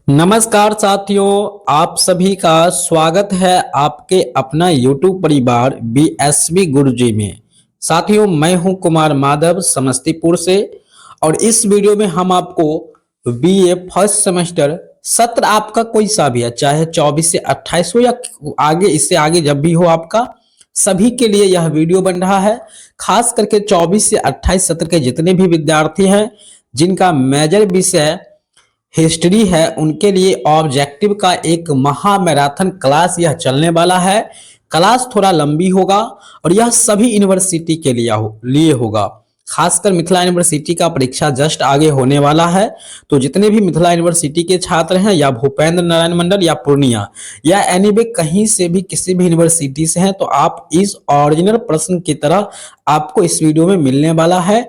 नमस्कार साथियों, आप सभी का स्वागत है आपके अपना YouTube परिवार बीएसवी गुरुजी में। साथियों, मैं हूं कुमार माधव समस्तीपुर से और इस वीडियो में हम आपको बीए फर्स्ट सेमेस्टर सत्र आपका कोई सा भी है, चाहे 24 से 28 हो या आगे इससे आगे जब भी हो, आपका सभी के लिए यह वीडियो बन रहा है। खास करके 24 से 28 सत्र के जितने भी विद्यार्थी हैं जिनका मेजर विषय हिस्ट्री है, उनके लिए ऑब्जेक्टिव का एक महा मैराथन क्लास यह चलने वाला है। क्लास थोड़ा लंबी होगा और यह सभी यूनिवर्सिटी के लिए होगा। खासकर मिथिला यूनिवर्सिटी का परीक्षा जस्ट आगे होने वाला है, तो जितने भी मिथिला यूनिवर्सिटी के छात्र हैं या भूपेंद्र नारायण मंडल या पूर्णिया या एनीवे कहीं से भी किसी भी यूनिवर्सिटी से हैं, तो आप इस ओरिजिनल प्रश्न की तरह आपको इस वीडियो में मिलने वाला है।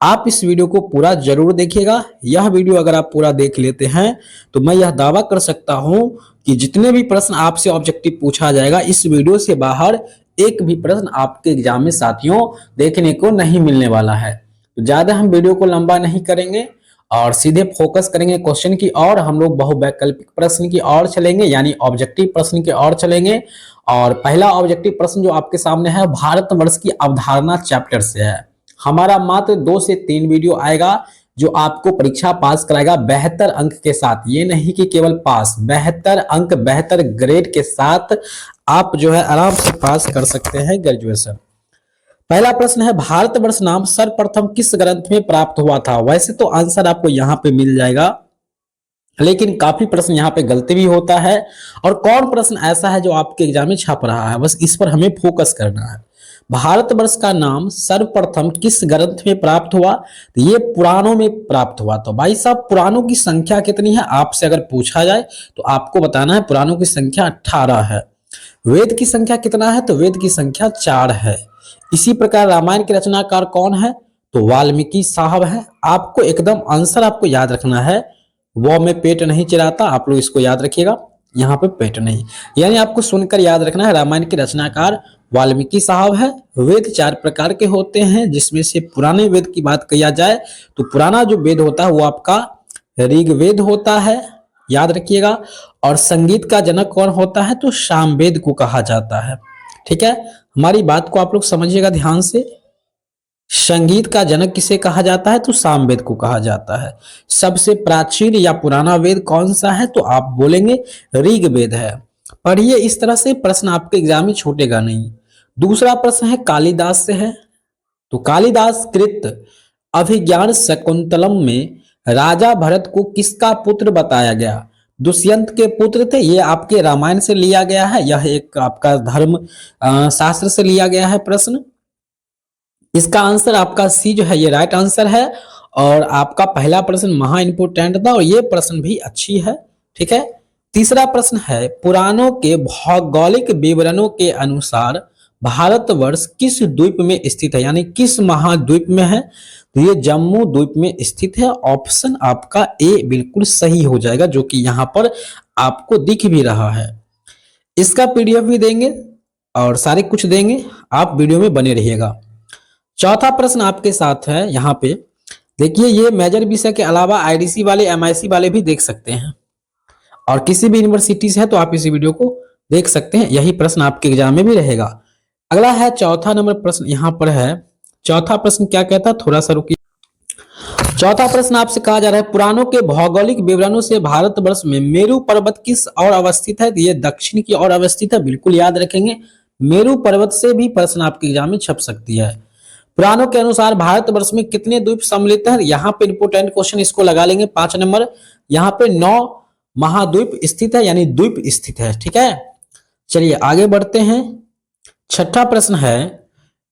आप इस वीडियो को पूरा जरूर देखिएगा। यह वीडियो अगर आप पूरा देख लेते हैं तो मैं यह दावा कर सकता हूं कि जितने भी प्रश्न आपसे ऑब्जेक्टिव पूछा जाएगा, इस वीडियो से बाहर एक भी प्रश्न आपके एग्जाम में साथियों देखने को नहीं मिलने वाला है। तो ज्यादा हम वीडियो को लंबा नहीं करेंगे और सीधे फोकस करेंगे क्वेश्चन की और हम लोग बहुवैकल्पिक प्रश्न की ओर चलेंगे, यानी ऑब्जेक्टिव प्रश्न की ओर चलेंगे। और पहला ऑब्जेक्टिव प्रश्न जो आपके सामने है, भारतवर्ष की अवधारणा चैप्टर से है। हमारा मात्र 2 से 3 वीडियो आएगा जो आपको परीक्षा पास कराएगा बेहतर अंक के साथ। ये नहीं कि केवल पास, बेहतर अंक, बेहतर ग्रेड के साथ आप जो है आराम से पास कर सकते हैं ग्रेजुएशन। पहला प्रश्न है, भारतवर्ष नाम सर्वप्रथम किस ग्रंथ में प्राप्त हुआ था? वैसे तो आंसर आपको यहाँ पे मिल जाएगा, लेकिन काफी प्रश्न यहाँ पे गलती भी होता है। और कौन प्रश्न ऐसा है जो आपके एग्जाम में छप रहा है, बस इस पर हमें फोकस करना है। भारतवर्ष का नाम सर्वप्रथम किस ग्रंथ में प्राप्त हुआ? तो ये पुराणों में प्राप्त हुआ। तो भाई साहब, पुराणों की संख्या कितनी है आपसे अगर पूछा जाए तो आपको बताना है। पुराणों की संख्या 18 है। वेद की संख्या कितना है? तो वेद की संख्या 4 है। इसी प्रकार रामायण के रचनाकार कौन है? तो वाल्मीकि साहब है। आपको एकदम आंसर आपको याद रखना है। वो में पेट नहीं चिराता, आप लोग इसको याद रखिएगा, यहाँ पे पेट नहीं, यानी आपको सुनकर याद रखना है। रामायण के रचनाकार वाल्मीकि साहब है। वेद 4 प्रकार के होते हैं, जिसमें से पुराने वेद की बात किया जाए तो पुराना जो वेद होता है वो आपका ऋग्वेद होता है, याद रखिएगा। और संगीत का जनक कौन होता है? तो सामवेद को कहा जाता है। ठीक है, हमारी बात को आप लोग समझिएगा ध्यान से। संगीत का जनक किसे कहा जाता है? तो सामवेद को कहा जाता है। सबसे प्राचीन या पुराना वेद कौन सा है? तो आप बोलेंगे ऋग्वेद है। पढ़िए, इस तरह से प्रश्न आपके एग्जाम में छूटेगा नहीं। दूसरा प्रश्न है कालिदास से है। तो कालिदास कृत अभिज्ञान शकुंतलम में राजा भरत को किसका पुत्र बताया गया? दुष्यंत के पुत्र थे। ये आपके रामायण से लिया गया है, यह एक आपका धर्म शास्त्र से लिया गया है प्रश्न। इसका आंसर आपका सी जो है ये राइट आंसर है। और आपका पहला प्रश्न महा इंपोर्टेंट था और ये प्रश्न भी अच्छी है। ठीक है, तीसरा प्रश्न है, पुराणों के भौगोलिक विवरणों के अनुसार भारतवर्ष किस द्वीप में स्थित है, यानी किस महाद्वीप में है? तो ये जम्मू द्वीप में स्थित है। ऑप्शन आपका ए बिल्कुल सही हो जाएगा, जो कि यहां पर आपको दिख भी रहा है। इसका पीडीएफ भी देंगे और सारे कुछ देंगे, आप वीडियो में बने रहिएगा। चौथा प्रश्न आपके साथ है यहाँ पे, देखिए, ये मेजर विषय के अलावा आईडीसी वाले, एमआईसी वाले भी देख सकते हैं और किसी भी यूनिवर्सिटी से है तो आप इसी वीडियो को देख सकते हैं। यही प्रश्न आपके एग्जाम में भी रहेगा। अगला है चौथा नंबर प्रश्न, यहाँ पर है। चौथा प्रश्न क्या कहता है, थोड़ा सा रुकिए। चौथा प्रश्न आपसे कहा जा रहा है, पुराणों के भौगोलिक विवरणों से भारतवर्ष में मेरु पर्वत किस ओर अवस्थित है? ये दक्षिण की ओर अवस्थित है, बिल्कुल याद रखेंगे। मेरु पर्वत से भी प्रश्न आपके एग्जाम में छप सकती है। पुराणों के अनुसार भारतवर्ष में कितने द्वीप सम्मिलित हैं? यहाँ पे इंपोर्टेंट क्वेश्चन इसको लगा लेंगे 5 नंबर। यहाँ पे 9 महाद्वीप स्थित है, यानी द्वीप स्थित है। ठीक है, चलिए आगे बढ़ते हैं। छठा प्रश्न है,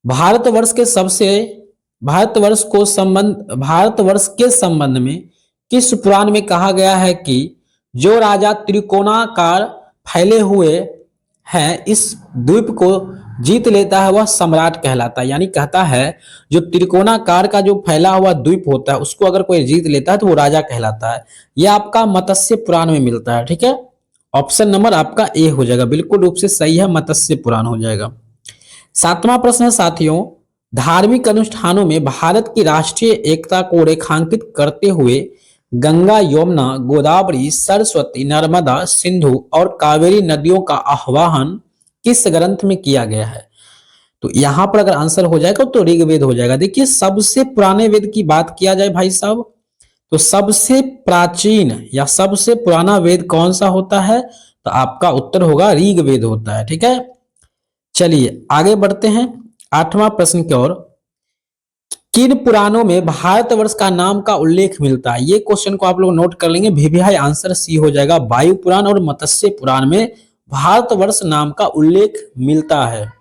भारतवर्ष के संबंध में किस पुराण में कहा गया है कि जो राजा त्रिकोणाकार फैले हुए है इस द्वीप को जीत लेता है वह सम्राट कहलाता है? यानी कहता है जो त्रिकोणाकार का जो फैला हुआ द्वीप होता है उसको अगर कोई जीत लेता है तो वो राजा कहलाता है। यह आपका मत्स्य पुराण में मिलता है। ठीक है, ऑप्शन नंबर आपका ए हो जाएगा, बिल्कुल रूप से सही है, मत्स्य पुराण हो जाएगा। सातवां प्रश्न है साथियों, धार्मिक अनुष्ठानों में भारत की राष्ट्रीय एकता को रेखांकित करते हुए गंगा, यमुना, गोदावरी, सरस्वती, नर्मदा, सिंधु और कावेरी नदियों का आह्वान किस ग्रंथ में किया गया है? तो यहां पर अगर आंसर हो जाएगा तो ऋग्वेद हो जाएगा। देखिए सबसे पुराने वेद की बात किया जाए भाई साहब, तो सबसे प्राचीन या सबसे पुराना वेद कौन सा होता है? तो आपका उत्तर होगा ऋग्वेद होता है। ठीक है, चलिए आगे बढ़ते हैं 8वां प्रश्न की ओर। किन पुराणों में भारतवर्ष का नाम का उल्लेख मिलता है? ये क्वेश्चन को आप लोग नोट कर लेंगे, वीवीआई आंसर सी हो जाएगा। वायु पुराण और मत्स्य पुराण में भारतवर्ष नाम का उल्लेख मिलता है।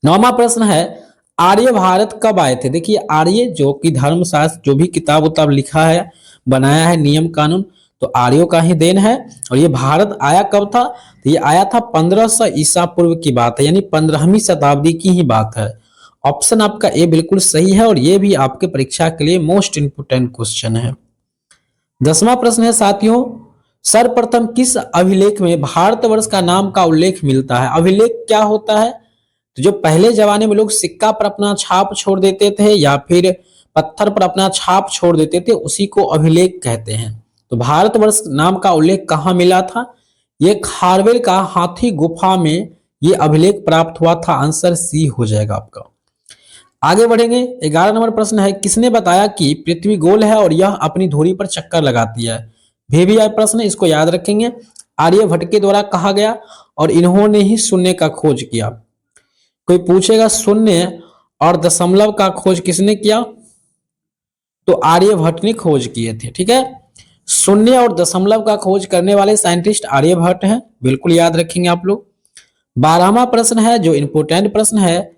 9वां प्रश्न है, आर्य भारत कब आए थे? देखिए आर्य जो कि धर्मशास्त्र जो भी किताब उताब लिखा है, बनाया है नियम कानून, तो आर्यों का ही देन है। और ये भारत आया कब था? तो ये आया था 1500 ईसा पूर्व की बात है, यानी 15वीं शताब्दी की ही बात है। ऑप्शन आपका ए बिल्कुल सही है और ये भी आपके परीक्षा के लिए मोस्ट इंपोर्टेंट क्वेश्चन है। 10वां प्रश्न है साथियों, सर्वप्रथम किस अभिलेख में भारतवर्ष का नाम का उल्लेख मिलता है? अभिलेख क्या होता है? तो जो पहले जमाने में लोग सिक्का पर अपना छाप छोड़ देते थे या फिर पत्थर पर अपना छाप छोड़ देते थे, उसी को अभिलेख कहते हैं। तो भारतवर्ष नाम का उल्लेख कहाँ मिला था? ये खारवेल का हाथी गुफा में ये अभिलेख प्राप्त हुआ था। आंसर सी हो जाएगा आपका। आगे बढ़ेंगे, 11 नंबर प्रश्न है, किसने बताया कि पृथ्वी गोल है और यह अपनी धुरी पर चक्कर लगाती है? वीवीआई प्रश्न, इसको याद रखेंगे। आर्यभट्ट के द्वारा कहा गया और इन्होंने ही शून्य का खोज किया। कोई पूछेगा शून्य और दशमलव का खोज किसने किया? तो आर्यभट्ट ने खोज किए थे। ठीक है, शून्य और दशमलव का खोज करने वाले साइंटिस्ट आर्यभट्ट हैं, बिल्कुल याद रखेंगे आप लोग। 12वां प्रश्न है जो इंपोर्टेंट प्रश्न है,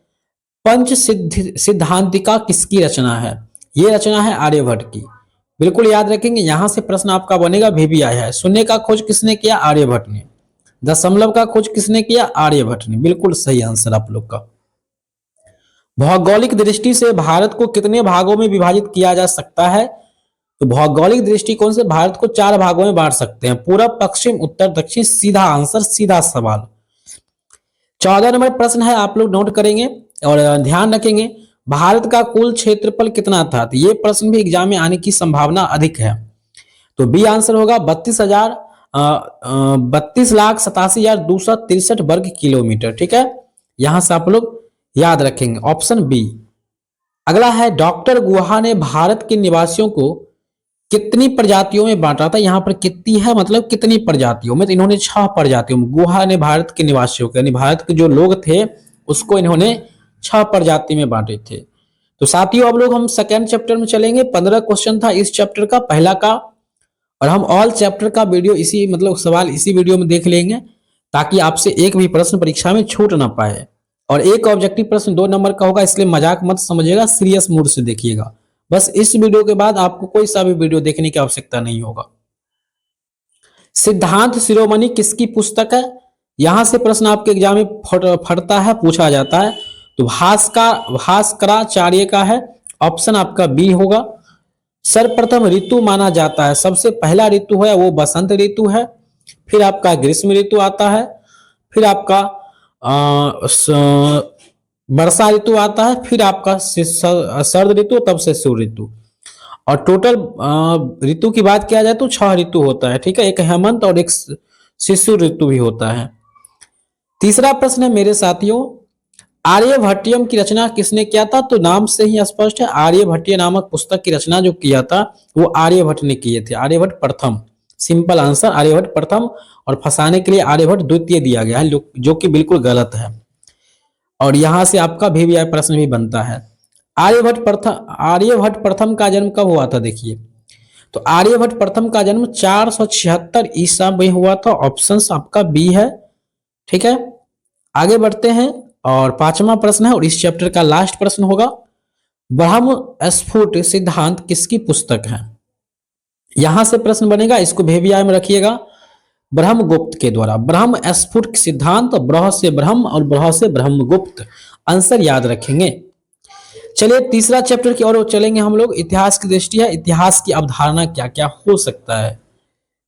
पंच सिद्धांतिका किसकी रचना है? ये रचना है आर्यभट्ट की, बिल्कुल याद रखेंगे। यहां से प्रश्न आपका बनेगा वीवीआई है। शून्य का खोज किसने किया? आर्यभट्ट ने। दशमलव का खोज किसने किया? आर्यभट्ट ने। बिल्कुल सही आंसर आप लोग का। भौगोलिक दृष्टि से भारत को कितने भागों में विभाजित किया जा सकता है? तो भौगोलिक दृष्टिकोण से भारत को 4 भागों में बांट सकते हैं, पूरब, पश्चिम, उत्तर, दक्षिण। सीधा आंसर, सीधा सवाल। 14 नंबर प्रश्न है, आप लोग नोट करेंगे और ध्यान रखेंगे, भारत का कुल क्षेत्रफल कितना था? तो ये प्रश्न भी एग्जाम में आने की संभावना अधिक है। तो बी आंसर होगा 32,87,263 वर्ग किलोमीटर। ठीक है, यहां से आप लोग याद रखेंगे ऑप्शन बी। अगला है, डॉक्टर गुहा ने भारत के निवासियों को कितनी प्रजातियों में बांटा था? यहां पर कितनी है मतलब कितनी प्रजातियों में, तो इन्होंने 6 प्रजातियों में गुहा ने भारत के निवासियों को, यानी भारत के जो लोग थे उसको इन्होंने 6 प्रजाति में बांटे थे। तो साथियों अब लोग हम सेकेंड चैप्टर में चलेंगे। 15 क्वेश्चन था इस चैप्टर का, पहला का, और हम ऑल चैप्टर का वीडियो इसी मतलब सवाल इसी वीडियो में देख लेंगे ताकि आपसे एक भी प्रश्न परीक्षा में छूट ना पाए। और एक ऑब्जेक्टिव प्रश्न 2 नंबर का होगा, इसलिए मजाक मत समझिएगा, सीरियस मूड से देखिएगा। बस इस वीडियो के बाद आपको कोई सा भी वीडियो देखने की आवश्यकता नहीं होगा। सिद्धांत शिरोमणि किसकी पुस्तक है? यहां से प्रश्न आपके एग्जाम में फटता है, पूछा जाता है। तो भास्कराचार्य का है, ऑप्शन आपका बी होगा। सर्वप्रथम ऋतु माना जाता है, सबसे पहला ऋतु है वो बसंत ऋतु है, फिर आपका ग्रीष्म ऋतु आता है, फिर आपका वर्षा ऋतु आता है, फिर आपका शरद ऋतु, तब से शिव ऋतु। और टोटल ऋतु की बात किया जाए तो 6 ऋतु होता है। ठीक है, एक हेमंत और एक शिशिर ऋतु भी होता है। तीसरा प्रश्न है मेरे साथियों, आर्यभट्टियम की रचना किसने किया था? तो नाम से ही स्पष्ट है, आर्यभट्टिय नामक पुस्तक की रचना जो किया था वो आर्यभट्ट ने किए थे। आर्यभट्ट प्रथम, सिंपल आंसर आर्यभट्ट प्रथम, और फंसाने के लिए आर्यभट्ट द्वितीय दिया गया है जो कि बिल्कुल गलत है। और यहां से आपका वीवीआई प्रश्न भी बनता है। आर्यभट्ट प्रथम का जन्म कब हुआ था? देखिए, तो आर्यभट्ट प्रथम का जन्म 476 ईसा में हुआ था। ऑप्शन आपका बी है। ठीक है, आगे बढ़ते हैं और 5वां प्रश्न है और इस चैप्टर का लास्ट प्रश्न होगा, ब्रह्म स्फुट सिद्धांत किसकी पुस्तक है? यहां से प्रश्न बनेगा, इसको वीवीआई में रखिएगा, ब्रह्मगुप्त के द्वारा। ब्रह्म स्फुट सिद्धांत, ब्रह से ब्रह्म और ब्रह से ब्रह्मगुप्त, आंसर याद रखेंगे। चलिए तीसरा चैप्टर की ओर चलेंगे हम लोग। इतिहास की दृष्टि है, इतिहास की अवधारणा क्या क्या हो सकता है?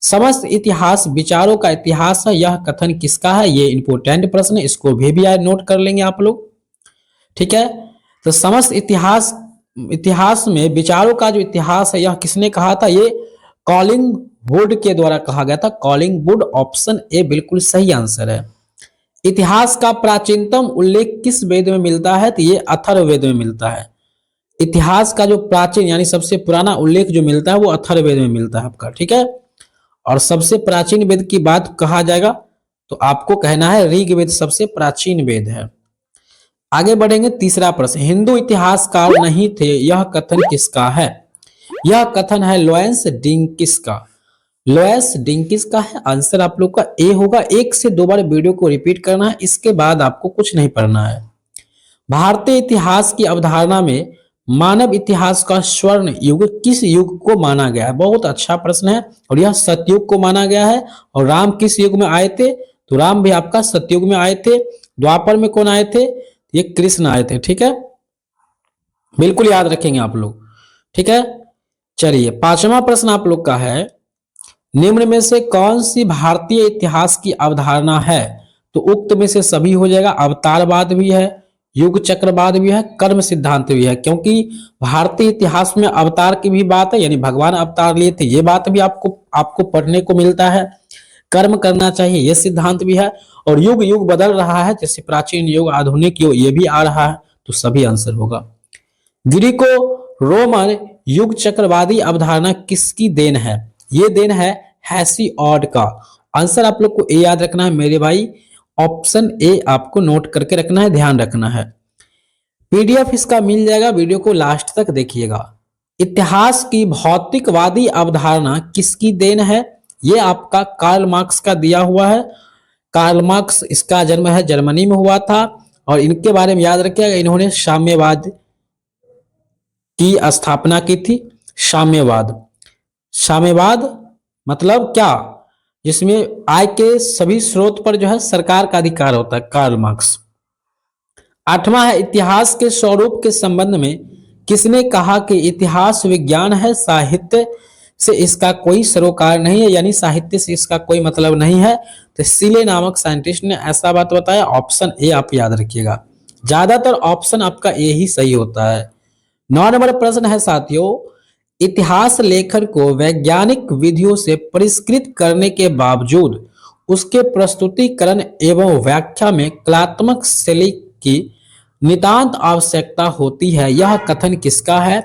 समस्त इतिहास विचारों का इतिहास है, यह कथन किसका है? ये इंपोर्टेंट प्रश्न है, इसको भी नोट कर लेंगे आप लोग। ठीक है, तो समस्त इतिहास इतिहास में विचारों का जो इतिहास है यह किसने कहा था? ये कॉलिंग वुड के द्वारा कहा गया था। कॉलिंग वुड, ऑप्शन ए बिल्कुल सही आंसर है। इतिहास का प्राचीनतम उल्लेख किस वेद में मिलता है? तो ये अथर्ववेद में मिलता है। इतिहास का जो प्राचीन यानी सबसे पुराना उल्लेख जो मिलता है वो अथर्ववेद में मिलता है आपका, ठीक है। और सबसे प्राचीन वेद की बात कहा जाएगा तो आपको कहना है ऋग्वेद सबसे प्राचीन वेद है। आगे बढ़ेंगे, तीसरा प्रश्न, हिंदू इतिहासकार नहीं थे यह कथन किसका है? यह कथन है लोएंस डिंकिस का। लोएंस डिंकिस का है। आंसर आप लोग का ए होगा। एक से दो बार वीडियो को रिपीट करना है, इसके बाद आपको कुछ नहीं पढ़ना है। भारतीय इतिहास की अवधारणा में मानव इतिहास का स्वर्ण युग किस युग को माना गया है? बहुत अच्छा प्रश्न है। और यह सतयुग को माना गया है। और राम किस युग में आए थे? तो राम भी आपका सतयुग में आए थे। द्वापर में कौन आए थे? ये कृष्ण आए थे, ठीक है। बिल्कुल याद रखेंगे आप लोग, ठीक है। चलिए, पांचवा प्रश्न आप लोग का है, निम्न में से कौन सी भारतीय इतिहास की अवधारणा है? तो उक्त में से सभी हो जाएगा। अवतारवाद भी है, युग चक्रवाद भी है, कर्म सिद्धांत भी है। क्योंकि भारतीय इतिहास में अवतार की भी बात है, यानी भगवान अवतार लिए थे, ये बात भी आपको पढ़ने को मिलता है। कर्म करना चाहिए, ये सिद्धांत भी है। और युग युग बदल रहा है, जैसे प्राचीन युग, आधुनिक युग, ये भी आ रहा है। तो सभी आंसर होगा। ग्रीको रोमन युग चक्रवादी अवधारणा किसकी देन है? ये देन है हेसिओड का। आंसर आप लोग को ए याद रखना है मेरे भाई। ऑप्शन ए आपको नोट करके रखना है, ध्यान रखना है। पीडीएफ इसका मिल जाएगा, वीडियो को लास्ट तक देखिएगा। इतिहास की भौतिकवादी अवधारणा किसकी देन है? ये आपका कार्ल मार्क्स का दिया हुआ है। कार्ल मार्क्स, इसका जन्म है जर्मनी में हुआ था। और इनके बारे में याद रखिएगा, इन्होंने साम्यवाद की स्थापना की थी। साम्यवाद, साम्यवाद मतलब क्या? जिसमें आय के सभी स्रोत पर जो है सरकार का अधिकार होता है, कार्ल मार्क्स। आठवां है, इतिहास के स्वरूप के संबंध में किसने कहा कि इतिहास विज्ञान है, साहित्य से इसका कोई सरोकार नहीं है, यानी साहित्य से इसका कोई मतलब नहीं है। तो सीले नामक साइंटिस्ट ने ऐसा बात बताया। ऑप्शन ए आप याद रखिएगा, ज्यादातर ऑप्शन आपका ए ही सही होता है। 9 नंबर प्रश्न है साथियों, इतिहास लेखन को वैज्ञानिक विधियों से परिष्कृत करने के बावजूद उसके प्रस्तुतिकरण एवं व्याख्या में कलात्मक शैली की नितांत आवश्यकता होती है, यह कथन किसका है?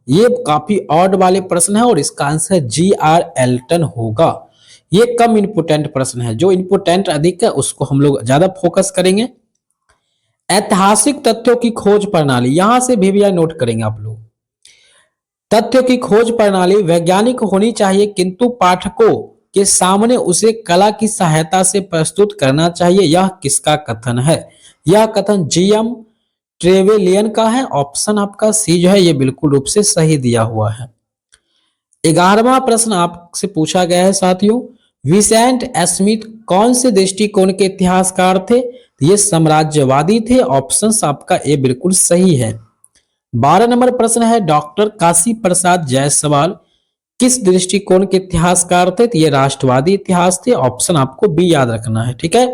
ये काफी ऑड वाले प्रश्न है और इसका आंसर जी.आर. एल्टन होगा। ये कम इंपोर्टेंट प्रश्न है, जो इंपोर्टेंट अधिक है उसको हम लोग ज्यादा फोकस करेंगे। ऐतिहासिक तथ्यों की खोज प्रणाली, यहां से भी भैया नोट करेंगे आप लोग। तथ्य की खोज प्रणाली वैज्ञानिक होनी चाहिए, किंतु पाठकों के सामने उसे कला की सहायता से प्रस्तुत करना चाहिए, यह किसका कथन है? यह कथन जीएम ट्रेवेलियन का है। ऑप्शन आपका सी जो है ये बिल्कुल रूप से सही दिया हुआ है। 11वां प्रश्न आपसे पूछा गया है साथियों, विसेंट स्मिथ कौन से दृष्टिकोण के इतिहासकार थे? ये साम्राज्यवादी थे। ऑप्शन आपका ए बिल्कुल सही है। 12 नंबर प्रश्न है, डॉक्टर काशी प्रसाद जायसवाल किस दृष्टिकोण के इतिहासकार थे? तो ये राष्ट्रवादी इतिहास थे। ऑप्शन आपको बी याद रखना है, ठीक है।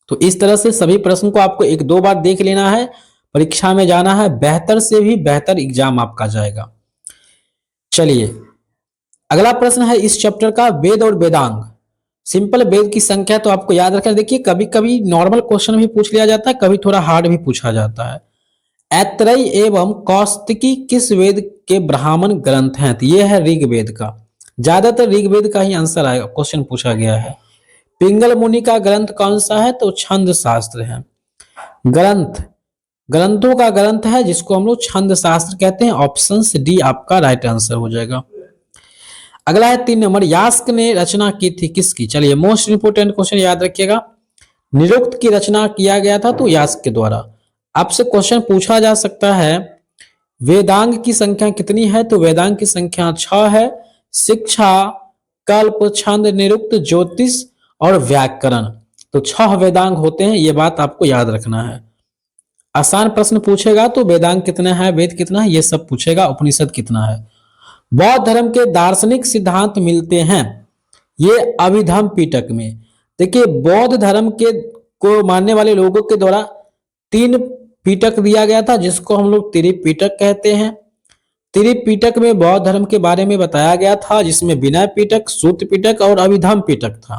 तो इस तरह से सभी प्रश्न को आपको एक दो बार देख लेना है, परीक्षा में जाना है, बेहतर से भी बेहतर एग्जाम आपका जाएगा। चलिए, अगला प्रश्न है इस चैप्टर का, वेद और वेदांग। सिंपल, वेद की संख्या तो आपको याद रखना। देखिए, कभी कभी नॉर्मल क्वेश्चन भी पूछ लिया जाता है, कभी थोड़ा हार्ड भी पूछा जाता है। ऐतरेय एवं कौस्तिकी किस वेद के ब्राह्मण ग्रंथ हैं? तो ये है ऋग्वेद का। ज्यादातर ऋग्वेद का ही आंसर आएगा, क्वेश्चन पूछा गया है। पिंगल मुनि का ग्रंथ कौन सा है? तो छंद शास्त्र है। ग्रंथ, ग्रंथों का ग्रंथ है जिसको हम लोग छंद शास्त्र कहते हैं। ऑप्शन डी आपका राइट आंसर हो जाएगा। अगला है 3 नंबर, यास्क ने रचना की थी किसकी? चलिए, मोस्ट इंपोर्टेंट क्वेश्चन याद रखिएगा। निरुक्त की रचना किया गया था तो यास्क के द्वारा। आपसे क्वेश्चन पूछा जा सकता है वेदांग की संख्या कितनी है? तो वेदांग की संख्या 6 है। शिक्षा, कल्प, छंद, निरुक्त, ज्योतिष और व्याकरण, तो 6 वेदांग होते हैं, ये बात आपको याद रखना है। आसान प्रश्न पूछेगा तो वेदांग कितना है, वेद कितना है, ये सब पूछेगा। उपनिषद कितना है। बौद्ध धर्म के दार्शनिक सिद्धांत मिलते हैं ये अभिधम पिटक में। देखिए, बौद्ध धर्म के को मानने वाले लोगों के द्वारा 3 पिटक दिया गया था, जिसको हम लोग त्रिपिटक कहते हैं। त्रिपिटक में बौद्ध धर्म के बारे में बताया गया था, जिसमें विनय पिटक, सूत पिटक और अभिधम पिटक था।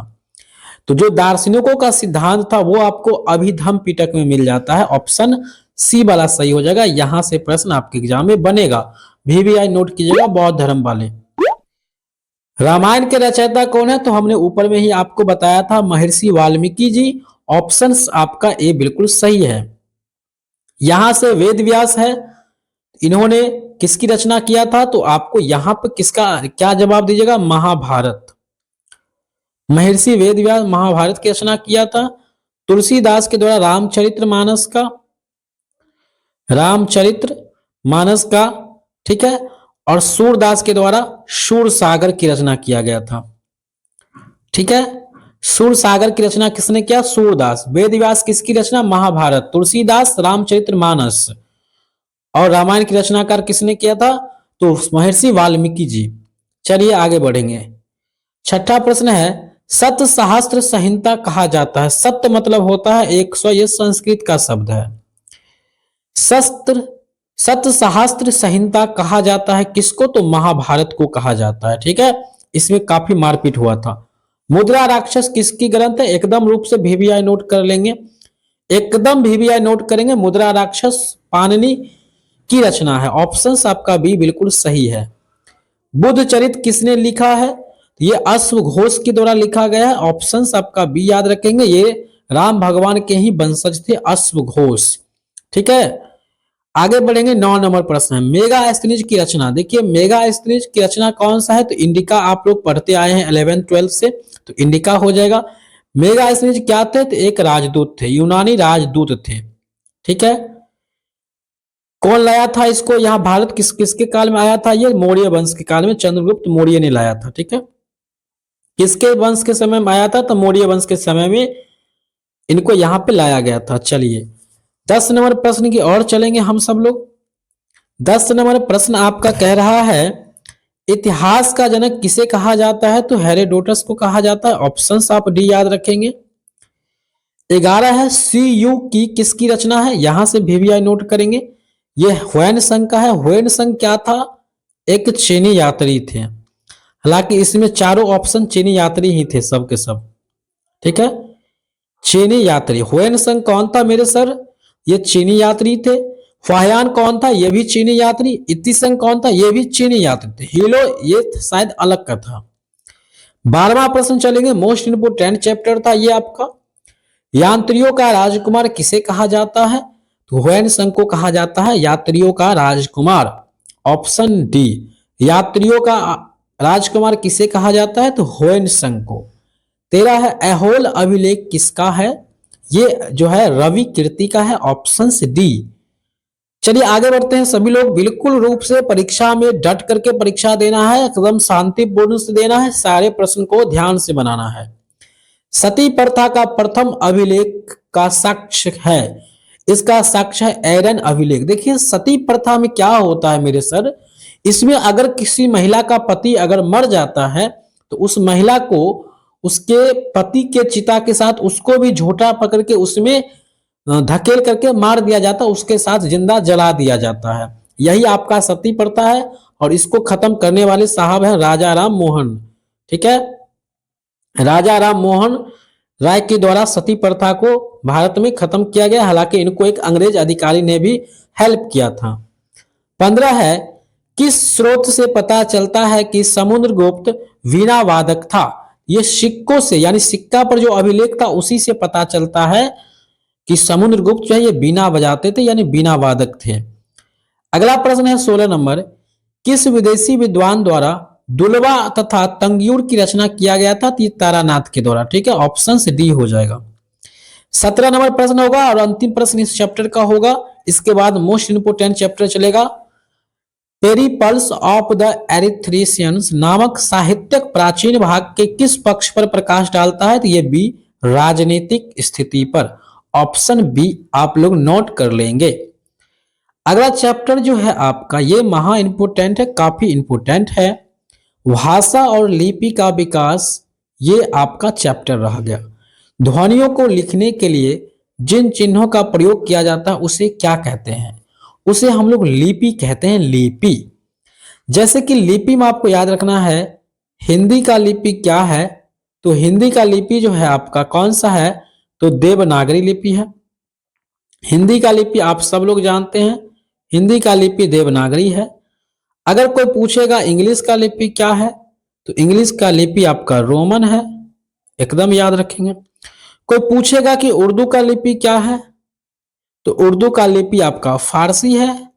तो जो दार्शनिकों का सिद्धांत था वो आपको अभिधम पिटक में मिल जाता है। ऑप्शन सी वाला सही हो जाएगा। यहां से प्रश्न आपके एग्जाम में बनेगा, VVI नोट कीजिएगा बौद्ध धर्म वाले। रामायण के रचयिता कौन है? तो हमने ऊपर में ही आपको बताया था, महर्षि वाल्मीकि जी। ऑप्शन आपका ए बिल्कुल सही है। यहां से वेद व्यास है, इन्होंने किसकी रचना किया था? तो आपको यहां पर किसका क्या जवाब दीजिएगा? महाभारत। महर्षि वेद व्यास महाभारत की रचना किया था। तुलसीदास के द्वारा रामचरित्र मानस का, ठीक है, और सूरदास के द्वारा सूर सागर की रचना किया गया था। ठीक है, सूर सागर की रचना किसने किया? सूरदास। वेद व्यास किसकी रचना? महाभारत। तुलसीदास रामचरित्र मानस। और रामायण की रचनाकार किसने किया था? तो महर्षि वाल्मीकि जी। चलिए आगे बढ़ेंगे। छठा प्रश्न है, सत सहस्त्र संहिता कहा जाता है। सत्य मतलब होता है 100, यह संस्कृत का शब्द है। सत सहस्त्र संहिता कहा जाता है किसको? तो महाभारत को कहा जाता है। ठीक है, इसमें काफी मारपीट हुआ था। मुद्रा राक्षस किसकी ग्रंथ है? एकदम रूप से VVI नोट कर लेंगे, एकदम VVI नोट करेंगे। मुद्रा राक्षस पाणिनि की रचना है। ऑप्शन आपका बी बिल्कुल सही है। बुद्ध चरित किसने लिखा है? ये अश्वघोष के द्वारा लिखा गया है। ऑप्शन आपका बी याद रखेंगे, ये राम भगवान के ही वंशज थे अश्वघोष। ठीक है, आगे बढ़ेंगे। 9 नंबर प्रश्न है, मेगास्थनीज की रचना। देखिए मेगास्थनीज की रचना कौन सा है? तो इंडिका आप लोग पढ़ते आए हैं 11th-12th से, तो इंडिका हो जाएगा। मेगास्थनीज क्या थे? तो एक राजदूत थे, यूनानी राजदूत थे। ठीक है, कौन लाया था इसको यहाँ भारत? किसके काल में आया था? ये मौर्य वंश के काल में चंद्रगुप्त मौर्य ने लाया था। ठीक है, किसके वंश के समय में आया था? तो मौर्य वंश के समय में इनको यहाँ पे लाया गया था। चलिए 10 नंबर प्रश्न की ओर चलेंगे हम सब लोग। 10 नंबर प्रश्न आपका कह रहा है, इतिहास का जनक किसे कहा जाता है? तो हेरोडोटस को कहा जाता है। ऑप्शंस आप डी याद रखेंगे। 11 है, CU की किसकी रचना है? यहां से VVI नोट करेंगे। यह ह्वेन संग का है। ह्वेन संग क्या था? एक चीनी यात्री थे। हालांकि इसमें चारों ऑप्शन चीनी यात्री ही थे, सब के सब। ठीक है, चीनी यात्री। ह्वेन संग कौन था मेरे सर? ये चीनी यात्री थे। फाहयान कौन था? ये भी चीनी यात्री। इत्तीसंग कौन था? ये भी चीनी यात्री थे। हीलो ये शायद अलग का था। 12वां प्रश्न चलेंगे, मोस्ट इंपोर्टेंट चैप्टर था ये आपका। यात्रियों का राजकुमार किसे कहा जाता है? तो ह्वेन संग को कहा जाता है यात्रियों का राजकुमार। Option D. यात्रियों का राजकुमार किसे कहा जाता है? तो ह्वेन संग को। 13 है, ऐहोल अभिलेख किसका है? ये जो है रवि कीर्ति का है। Option D. चलिए आगे बढ़ते हैं। सभी लोग बिल्कुल रूप से परीक्षा में डट करके परीक्षा देना है, एकदम शांतिपूर्ण से देना है, सारे प्रश्न को ध्यान से बनाना है। सती प्रथा का प्रथम अभिलेख का साक्ष्य है, इसका साक्ष्य है एरन अभिलेख। देखिए सती प्रथा में क्या होता है मेरे सर, इसमें अगर किसी महिला का पति अगर मर जाता है तो उस महिला को उसके पति के चिता के साथ उसको भी झोटा पकड़ के उसमें धकेल करके मार दिया जाता है, उसके साथ जिंदा जला दिया जाता है। यही आपका सती प्रथा है और इसको खत्म करने वाले साहब हैं राजा राम मोहन। ठीक है, राजा राम मोहन राय के द्वारा सती प्रथा को भारत में खत्म किया गया। हालांकि इनको एक अंग्रेज अधिकारी ने भी हेल्प किया था। 15 है, किस स्रोत से पता चलता है कि समुद्रगुप्त वीणा वादक था? ये सिक्कों से, यानी सिक्का पर जो अभिलेख था उसी से पता चलता है कि समुद्रगुप्त जो है ये बीना बजाते थे, यानी बीना वादक थे। अगला प्रश्न है 16 नंबर, किस विदेशी विद्वान द्वारा दुलवा तथा तंगयूर की रचना किया गया था? तारानाथ के द्वारा। ठीक है, ऑप्शन डी हो जाएगा। 17 नंबर प्रश्न होगा और अंतिम प्रश्न इस चैप्टर का होगा। इसके बाद मोस्ट इंपोर्टेंट चैप्टर चलेगा। पेरिपल्स ऑफ द एरिथ्रीशियंस नामक साहित्यक प्राचीन भाग के किस पक्ष पर प्रकाश डालता है? तो ये बी, राजनीतिक स्थिति पर। ऑप्शन बी आप लोग नोट कर लेंगे। अगला चैप्टर जो है आपका ये महा इंपोर्टेंट है, काफी इंपोर्टेंट है। भाषा और लिपि का विकास, ये आपका चैप्टर रह गया। ध्वनियों को लिखने के लिए जिन चिन्हों का प्रयोग किया जाता है उसे क्या कहते हैं? उसे हम लोग लिपि कहते हैं, लिपि। जैसे कि लिपि में आपको याद रखना है, हिंदी का लिपि क्या है? तो हिंदी का लिपि जो है आपका कौन सा है? तो देवनागरी लिपि है। हिंदी का लिपि आप सब लोग जानते हैं, हिंदी का लिपि देवनागरी है। अगर कोई पूछेगा इंग्लिश का लिपि क्या है, तो इंग्लिश का लिपि आपका रोमन है, एकदम याद रखेंगे। कोई पूछेगा कि उर्दू का लिपि क्या है, तो उर्दू का लिपि आपका फारसी है,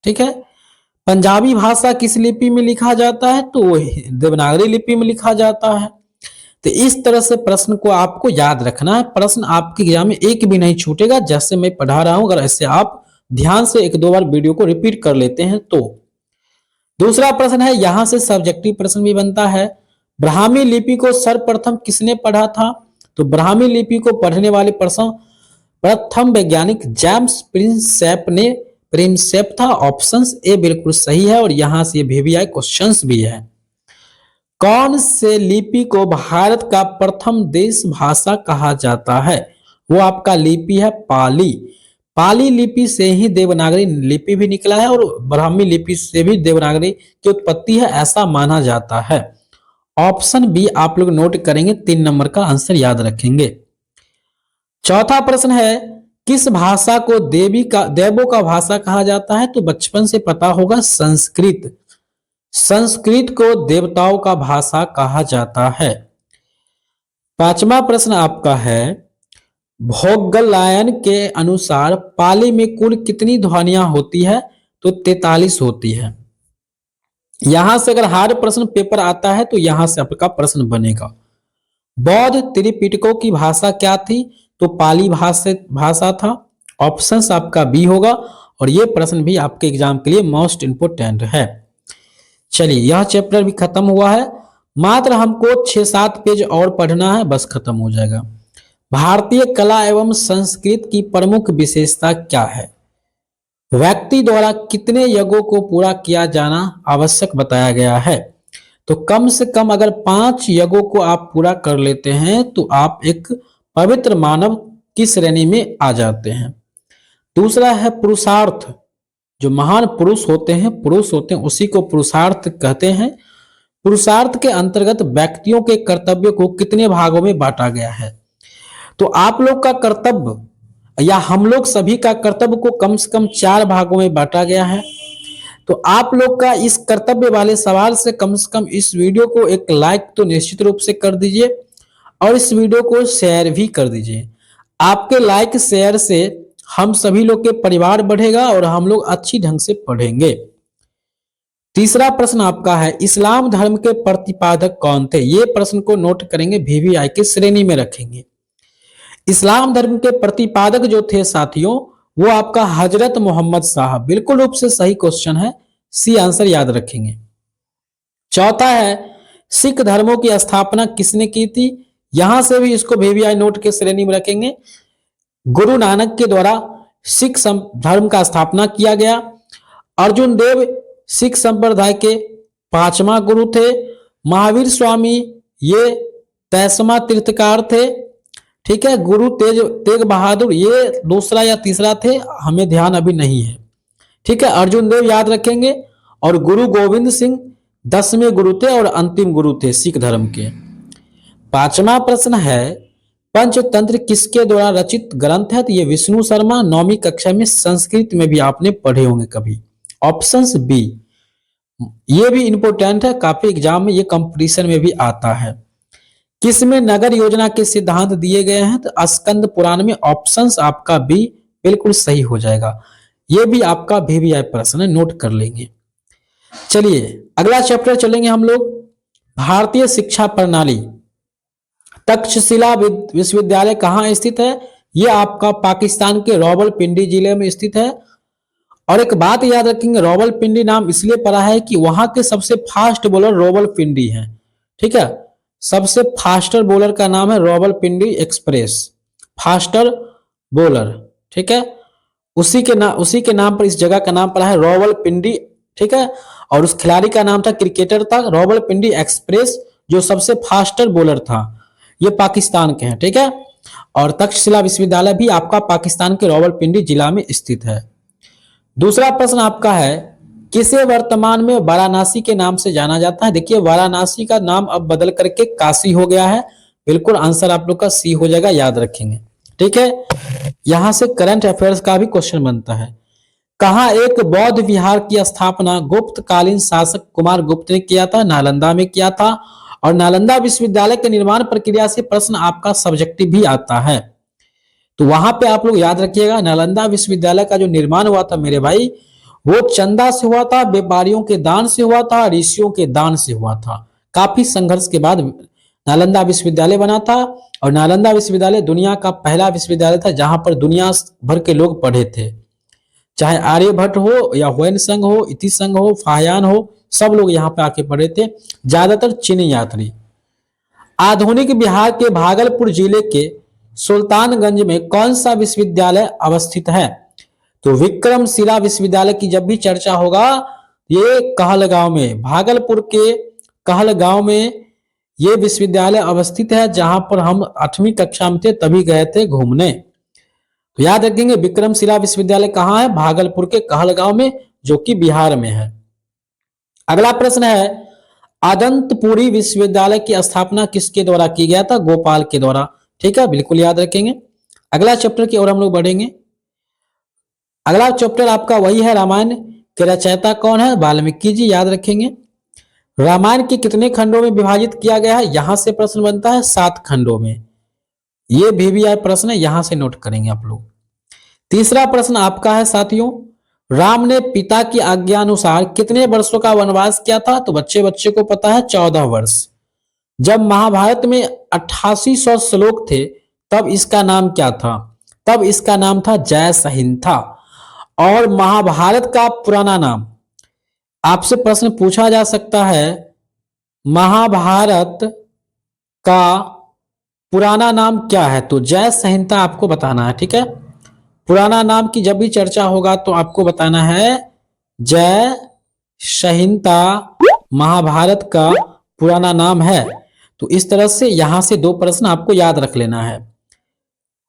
ठीक है। पंजाबी भाषा किस लिपि में लिखा जाता है, तो वो देवनागरी लिपि में लिखा जाता है। तो इस तरह से प्रश्न को आपको याद रखना है, प्रश्न आपके एग्जाम में एक भी नहीं छूटेगा जैसे मैं पढ़ा रहा हूं। अगर ऐसे आप ध्यान से एक दो बार वीडियो को रिपीट कर लेते हैं तो। दूसरा प्रश्न है, यहां से सब्जेक्टिव प्रश्न भी बनता है, ब्राह्मी लिपि को सर्वप्रथम किसने पढ़ा था? तो ब्राह्मी लिपि को पढ़ने वाले प्रथम वैज्ञानिक जेम्स प्रिंसेप था। ऑप्शन ए बिल्कुल सही है और यहां से वीवीआई क्वेश्चंस भी है। कौन से लिपि को भारत का प्रथम देश भाषा कहा जाता है? वो आपका लिपि है पाली। पाली लिपि से ही देवनागरी लिपि भी निकला है और ब्राह्मी लिपि से भी देवनागरी की उत्पत्ति है, ऐसा माना जाता है। ऑप्शन बी आप लोग नोट करेंगे, 3 नंबर का आंसर याद रखेंगे। चौथा प्रश्न है, किस भाषा को देवों का भाषा कहा जाता है? तो बचपन से पता होगा, संस्कृत। संस्कृत को देवताओं का भाषा कहा जाता है। पांचवा प्रश्न आपका है, भोगलायन के अनुसार पाली में कुल कितनी ध्वनियां होती है? तो 43 होती है। यहां से अगर हार्ड प्रश्न पेपर आता है तो यहां से आपका प्रश्न बनेगा। बौद्ध त्रिपिटकों की भाषा क्या थी? तो पाली भाषा था। ऑप्शन आपका बी होगा और यह प्रश्न भी आपके एग्जाम के लिए मोस्ट इंपोर्टेंट है। चलिए, यह चैप्टर भी खत्म हुआ है, मात्र हमको 6-7 पेज और पढ़ना है, बस खत्म हो जाएगा। भारतीय कला एवं संस्कृति की प्रमुख विशेषता क्या है? व्यक्ति द्वारा कितने यज्ञों को पूरा किया जाना आवश्यक बताया गया है? तो कम से कम अगर 5 यज्ञों को आप पूरा कर लेते हैं तो आप एक पवित्र मानव की श्रेणी में आ जाते हैं। दूसरा है पुरुषार्थ। जो महान पुरुष होते हैं उसी को पुरुषार्थ कहते हैं। पुरुषार्थ के अंतर्गत व्यक्तियों के कर्तव्य को कितने भागों में बांटा गया है? तो आप लोग का कर्तव्य या हम लोग सभी का कर्तव्य को कम से कम 4 भागों में बांटा गया है। तो आप लोग का इस कर्तव्य वाले सवाल से कम इस वीडियो को एक लाइक तो निश्चित रूप से कर दीजिए और इस वीडियो को शेयर भी कर दीजिए। आपके लाइक शेयर से हम सभी लोग के परिवार बढ़ेगा और हम लोग अच्छी ढंग से पढ़ेंगे। तीसरा प्रश्न आपका है, इस्लाम धर्म के प्रतिपादक कौन थे? ये प्रश्न को नोट करेंगे, वीवीआई की श्रेणी में रखेंगे। इस्लाम धर्म के प्रतिपादक जो थे साथियों, वो आपका हजरत मोहम्मद साहब, बिल्कुल रूप से सही क्वेश्चन है, सी आंसर याद रखेंगे। चौथा है, सिख धर्मों की स्थापना किसने की थी? यहां से भी इसको वीवीआई नोट के श्रेणी में रखेंगे। गुरु नानक के द्वारा सिख धर्म का स्थापना किया गया। अर्जुन देव सिख संप्रदाय के 5वां गुरु थे। महावीर स्वामी ये 23वां तीर्थकार थे, ठीक है। गुरु तेग बहादुर ये दूसरा या तीसरा थे, हमें ध्यान अभी नहीं है, ठीक है। अर्जुन देव याद रखेंगे और गुरु गोविंद सिंह 10वें गुरु थे और अंतिम गुरु थे सिख धर्म के। 5वां प्रश्न है, पंचतंत्र किसके द्वारा रचित ग्रंथ है? तो ये विष्णु शर्मा, 9वीं कक्षा में संस्कृत में भी आपने पढ़े होंगे कभी। ऑप्शन बी, ये भी इंपोर्टेंट है, काफी एग्जाम में ये कंपटीशन में भी आता है। किसमें नगर योजना के सिद्धांत दिए गए हैं? तो स्कंद पुराण में। ऑप्शंस आपका बी बिल्कुल सही हो जाएगा। ये भी आपका वीवीआई प्रश्न है, नोट कर लेंगे। चलिए अगला चैप्टर चलेंगे हम लोग, भारतीय शिक्षा प्रणाली। तक्षशिला विश्वविद्यालय कहाँ स्थित है? यह आपका पाकिस्तान के रावलपिंडी जिले में स्थित है। और एक बात याद रखेंगे, रावलपिंडी नाम इसलिए पड़ा है कि वहां के सबसे फास्ट बॉलर रावलपिंडी है, ठीक है। सबसे फास्टर बॉलर का नाम है रावलपिंडी एक्सप्रेस, फास्टर बॉलर, ठीक है। उसी के नाम पर इस जगह का नाम पड़ा है रावलपिंडी, ठीक है। और उस खिलाड़ी का नाम था, क्रिकेटर था, रावलपिंडी एक्सप्रेस, जो सबसे फास्टर बॉलर था। ये पाकिस्तान के हैं, ठीक है। और तक्षशिला विश्वविद्यालय भी आपका पाकिस्तान के रावलपिंडी जिला में स्थित है। दूसरा प्रश्न आपका है, किसे वर्तमान में वाराणसी के नाम से जाना जाता है? देखिए वाराणसी का नाम अब बदल करके काशी हो गया है। बिल्कुल आंसर आप लोग का सी हो जाएगा, याद रखेंगे। ठीक है, यहां से करंट अफेयर्स का भी क्वेश्चन बनता है। कहा एक बौद्ध विहार की स्थापना गुप्त कालीन शासक कुमार गुप्त ने किया था? नालंदा में किया था। और नालंदा विश्वविद्यालय के निर्माण प्रक्रिया से प्रश्न आपका सब्जेक्टिव भी आता है, तो वहां पे आप लोग याद रखिएगा, नालंदा विश्वविद्यालय का जो निर्माण हुआ था मेरे भाई, वो चंदा से हुआ था, व्यापारियों के दान से हुआ था, ऋषियों के दान से हुआ था। काफी संघर्ष के बाद नालंदा विश्वविद्यालय बना था। और नालंदा विश्वविद्यालय दुनिया का पहला विश्वविद्यालय था जहां पर दुनिया भर के लोग पढ़े थे, चाहे आर्यभट्ट हो या ह्वेन संघ हो, इति संघ हो, फाहयान हो, सब लोग यहाँ पे आके पढ़े थे, ज्यादातर चीनी यात्री। आधुनिक बिहार के भागलपुर जिले के सुल्तानगंज में कौन सा विश्वविद्यालय अवस्थित है? तो विक्रमशिला विश्वविद्यालय की जब भी चर्चा होगा, ये कहलगांव में, भागलपुर के कहलगांव में ये विश्वविद्यालय अवस्थित है, जहां पर हम 8वीं कक्षा में थे तभी गए थे घूमने। तो याद रखेंगे विक्रमशिला विश्वविद्यालय कहाँ है? भागलपुर के कहलगांव में, जो कि बिहार में है। अगला प्रश्न है, अदंतपुरी विश्वविद्यालय की स्थापना किसके द्वारा की गया था? गोपाल के द्वारा। ठीक है, बिल्कुल याद रखेंगे। अगला चैप्टर की ओर हम लोग बढ़ेंगे। अगला चैप्टर आपका वही है, रामायण के रचयिता कौन है? वाल्मीकि जी, याद रखेंगे। रामायण के कितने खंडों में विभाजित किया गया है? यहां से प्रश्न बनता है 7 खंडों में। ये VVI प्रश्न है, यहां से नोट करेंगे आप लोग। तीसरा प्रश्न आपका है साथियों, राम ने पिता की आज्ञा अनुसार कितने वर्षों का वनवास किया था? तो बच्चे को पता है 14 वर्ष। जब महाभारत में 8800 श्लोक थे तब इसका नाम क्या था? तब इसका नाम था जय संहिता। और महाभारत का पुराना नाम, आपसे प्रश्न पूछा जा सकता है, महाभारत का पुराना नाम क्या है? तो जय संहिता आपको बताना है। ठीक है, पुराना नाम की जब भी चर्चा होगा तो आपको बताना है जय संहिता महाभारत का पुराना नाम है। तो इस तरह से यहां से 2 प्रश्न आपको याद रख लेना है।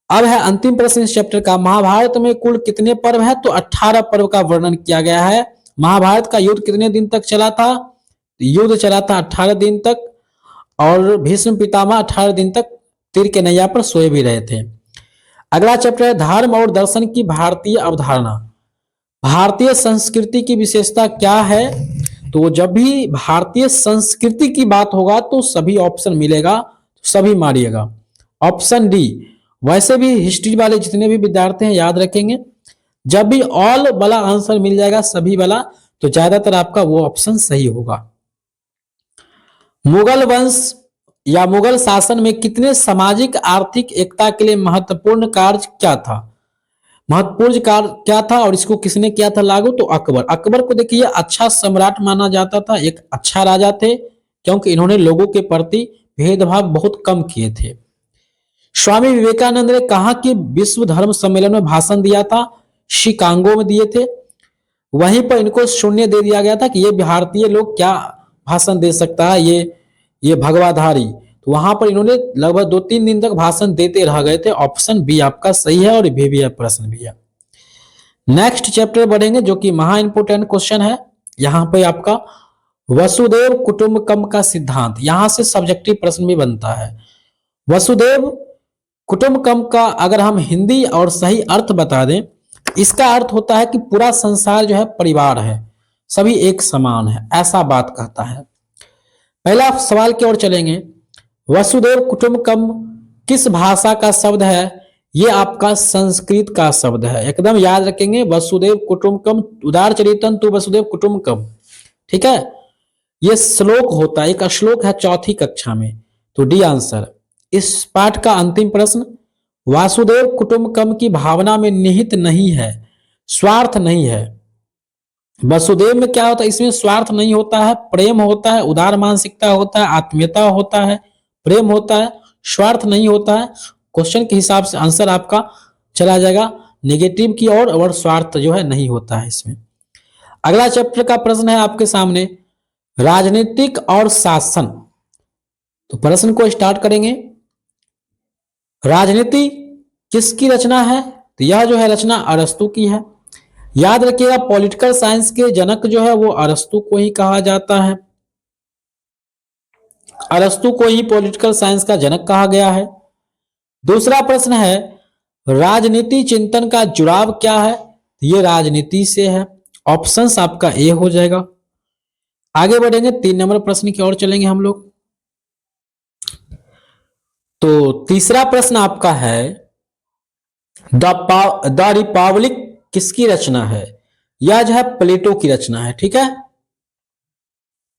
अब है अंतिम प्रश्न इस चैप्टर का, महाभारत में कुल कितने पर्व है? तो 18 पर्व का वर्णन किया गया है। महाभारत का युद्ध कितने दिन तक चला था? युद्ध चला था 18 दिन तक, और भीष्म पितामह 18 दिन तक तीर के नैया पर सोए भी रहे थे। अगला चैप्टर है धर्म और दर्शन की भारतीय अवधारणा। भारतीय संस्कृति की विशेषता क्या है? तो जब भी भारतीय संस्कृति की बात होगा तो सभी ऑप्शन मिलेगा, सभी मारिएगा। Option D. वैसे भी हिस्ट्री वाले जितने भी विद्यार्थी हैं याद रखेंगे, जब भी ऑल वाला आंसर मिल जाएगा, सभी वाला, तो ज्यादातर आपका वो ऑप्शन सही होगा। मुगल वंश या मुगल शासन में कितने सामाजिक आर्थिक एकता के लिए महत्वपूर्ण कार्य क्या था? महत्वपूर्ण कार्य क्या था और इसको किसने किया था लागू? तो अकबर। अकबर को देखिए अच्छा सम्राट माना जाता था, एक अच्छा राजा थे, क्योंकि इन्होंने लोगों के प्रति भेदभाव बहुत कम किए थे। स्वामी विवेकानंद ने कहा कि विश्व धर्म सम्मेलन में भाषण दिया था? शिकागो में दिए थे। वहीं पर इनको शून्य दे दिया गया था कि ये भारतीय लोग क्या भाषण दे सकता है, ये भगवाधारी। तो वहां पर इन्होंने लगभग 2-3 दिन तक भाषण देते रह गए थे। ऑप्शन बी आपका सही है, और भी प्रश्न भी है। नेक्स्ट चैप्टर बढ़ेंगे, जो कि महा इंपोर्टेंट क्वेश्चन है। यहाँ पे आपका वसुदेव कुटुंबकम का सिद्धांत, यहां से सब्जेक्टिव प्रश्न भी बनता है। वसुदेव कुटुंबकम का अगर हम हिंदी और सही अर्थ बता दें, इसका अर्थ होता है कि पूरा संसार जो है परिवार है, सभी एक समान है, ऐसा बात कहता है। पहला सवाल की ओर चलेंगे, वसुदेव कुटुंबकम किस भाषा का शब्द है? ये आपका संस्कृत का शब्द है, एकदम याद रखेंगे। वसुदेव कुटुंबकम उदार चरितम तु वसुदेव कुटुंबकम, ठीक है, ये श्लोक होता है, एक श्लोक है 4वीं कक्षा में। तो डी आंसर। इस पाठ का अंतिम प्रश्न, वासुदेव कुटुंबकम की भावना में निहित नहीं है, स्वार्थ नहीं है। वसुदेव में क्या होता है? इसमें स्वार्थ नहीं होता है, प्रेम होता है, उदार मानसिकता होता है, आत्मीयता होता है, प्रेम होता है, स्वार्थ नहीं होता है। क्वेश्चन के हिसाब से आंसर आपका चला जाएगा नेगेटिव की ओर, और स्वार्थ जो है नहीं होता है इसमें। अगला चैप्टर का प्रश्न है आपके सामने, राजनीतिक और शासन। तो प्रश्न को स्टार्ट करेंगे। राजनीति किसकी रचना है? तो यह जो है रचना अरस्तु की है। याद रखिएगा पॉलिटिकल साइंस के जनक जो है वो अरस्तु को ही कहा जाता है। अरस्तु को ही पॉलिटिकल साइंस का जनक कहा गया है। दूसरा प्रश्न है राजनीति चिंतन का जुड़ाव क्या है? ये राजनीति से है। ऑप्शंस आपका ए हो जाएगा। आगे बढ़ेंगे 3 नंबर प्रश्न की ओर चलेंगे हम लोग। तो तीसरा प्रश्न आपका है द रिपब्लिक किसकी रचना है? यह जो है प्लेटो की रचना है। ठीक है।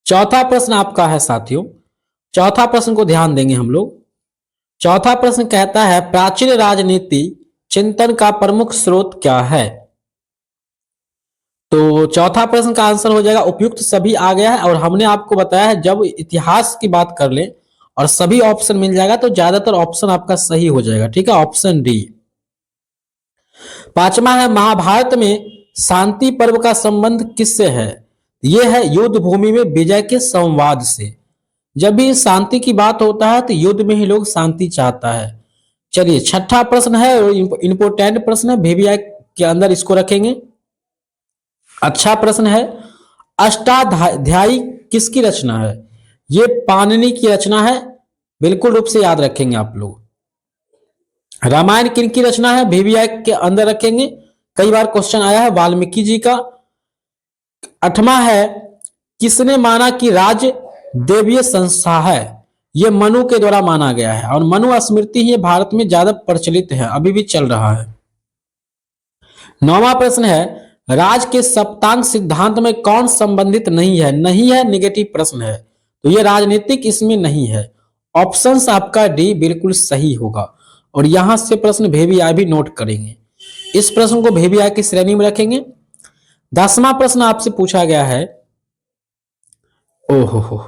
चौथा प्रश्न आपका है साथियों, चौथा प्रश्न को ध्यान देंगे हम लोग। चौथा प्रश्न कहता है प्राचीन राजनीति चिंतन का प्रमुख स्रोत क्या है? तो चौथा प्रश्न का आंसर हो जाएगा उपयुक्त सभी आ गया है। और हमने आपको बताया है जब इतिहास की बात कर ले और सभी ऑप्शन मिल जाएगा तो ज्यादातर ऑप्शन आपका सही हो जाएगा। ठीक है, ऑप्शन डी। पांचवा है महाभारत में शांति पर्व का संबंध किससे है? यह है युद्ध भूमि में विजय के संवाद से। जब भी शांति की बात होता है तो युद्ध में ही लोग शांति चाहता है। चलिए छठा प्रश्न है, इंपोर्टेंट प्रश्न है, VVI के अंदर इसको रखेंगे। अच्छा प्रश्न है अष्टाध्यायी किसकी रचना है? ये पाणिनि की रचना है। बिल्कुल रूप से याद रखेंगे आप लोग। रामायण किनकी रचना है? VVI के अंदर रखेंगे, कई बार क्वेश्चन आया है, वाल्मीकि जी का। 8वां है किसने माना कि राज देवीय संस्था है? यह मनु के द्वारा माना गया है और मनु स्मृति ही भारत में ज्यादा प्रचलित है, अभी भी चल रहा है। 9वां प्रश्न है राज के सप्तांग सिद्धांत में कौन संबंधित नहीं है? नहीं है, निगेटिव प्रश्न है, तो यह राजनीतिक इसमें नहीं है। ऑप्शंस आपका डी बिल्कुल सही होगा। और यहां से प्रश्न VVI भी नोट करेंगे, इस प्रश्न को VVI की श्रेणी में रखेंगे। 10वां प्रश्न आपसे पूछा गया है, ओहो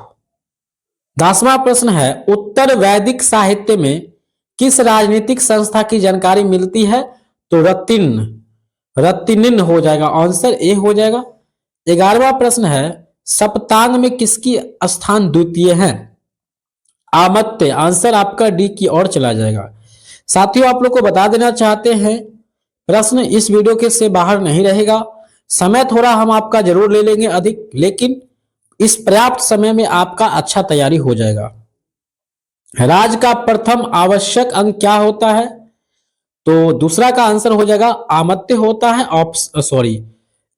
10वां प्रश्न है उत्तर वैदिक साहित्य में किस राजनीतिक संस्था की जानकारी मिलती है? तो रत्तिनिन हो जाएगा, आंसर ए हो जाएगा। 11वां प्रश्न है सप्तांग में किसकी स्थान द्वितीय है? आमत्य, आंसर आपका डी की ओर चला जाएगा। साथियों आप लोग को बता देना चाहते हैं प्रश्न इस वीडियो के से बाहर नहीं रहेगा। समय थोड़ा हम आपका जरूर ले लेंगे अधिक, लेकिन इस पर्याप्त समय में आपका अच्छा तैयारी हो जाएगा। राज का प्रथम आवश्यक अंग क्या होता है? तो दूसरा का आंसर हो जाएगा आमत्य होता है।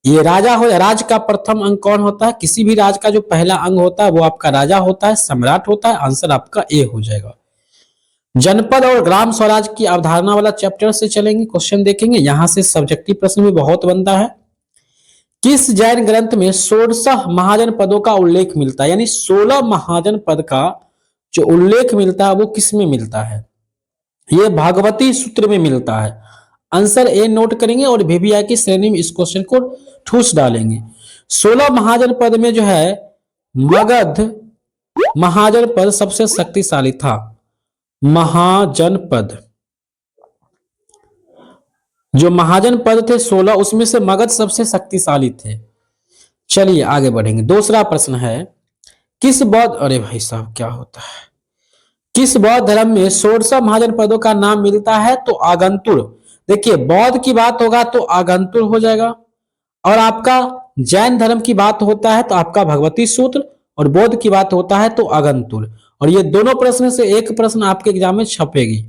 ये राजा हो, राज का प्रथम अंग कौन होता है? किसी भी राज का जो पहला अंग होता है वो आपका राजा होता है, सम्राट होता है। आंसर आपका ए हो जाएगा। जनपद और ग्राम स्वराज की अवधारणा वाला चैप्टर से चलेंगे, क्वेश्चन देखेंगे। यहां से सब्जेक्टिव प्रश्न भी बहुत बनता है। किस जैन ग्रंथ में 16 महाजन पदों का उल्लेख मिलता है? यानी 16 महाजन पद का जो उल्लेख मिलता है वो किस में मिलता है? ये भागवती सूत्र में मिलता है। आंसर ए नोट करेंगे और VVI की श्रेणी में इस क्वेश्चन को ठूस डालेंगे। 16 महाजन पद में जो है मगध महाजन पद सबसे शक्तिशाली था। महाजन पद, जो महाजन पद थे 16, उसमें से मगध सबसे शक्तिशाली थे। चलिए आगे बढ़ेंगे। दूसरा प्रश्न है किस बौद्ध, अरे भाई साहब क्या होता है, किस बौद्ध धर्म में 16 महाजन पदों का नाम मिलता है? तो आगंतुर। देखिए बौद्ध की बात होगा तो आगंतुर हो जाएगा, और आपका जैन धर्म की बात होता है तो आपका भगवती सूत्र, और बौद्ध की बात होता है तो आगंतुर। और ये दोनों प्रश्न से एक प्रश्न आपके एग्जाम में छपेगी।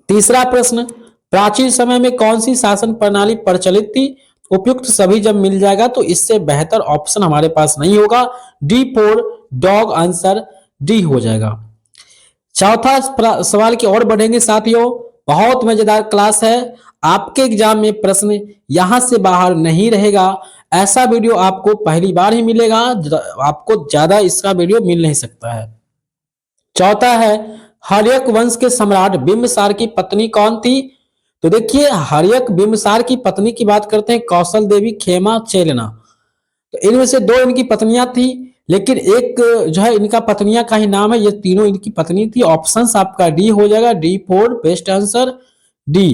तीसरा प्रश्न प्राचीन समय में कौन सी शासन प्रणाली प्रचलित थी? उपयुक्त सभी जब मिल जाएगा तो इससे बेहतर ऑप्शन हमारे पास नहीं होगा। D4 डॉग, आंसर डी हो जाएगा। चौथा सवाल की ओर बढ़ेंगे साथियों। बहुत मजेदार क्लास है, आपके एग्जाम में प्रश्न यहां से बाहर नहीं रहेगा। ऐसा वीडियो आपको पहली बार ही मिलेगा, आपको ज्यादा इसका वीडियो मिल नहीं सकता है। चौथा है हर्यक वंश के सम्राट बिंबिसार की पत्नी कौन थी? तो देखिए हर्यक बिंबिसार की पत्नी की बात करते हैं कौशल देवी, खेमा, चेलना। तो इनमें से 2 इनकी पत्नियां थी, लेकिन एक जो है इनका पत्नियां का ही नाम है, ये तीनों इनकी पत्नी थी। ऑप्शंस आपका डी हो जाएगा, D4 बेस्ट आंसर डी।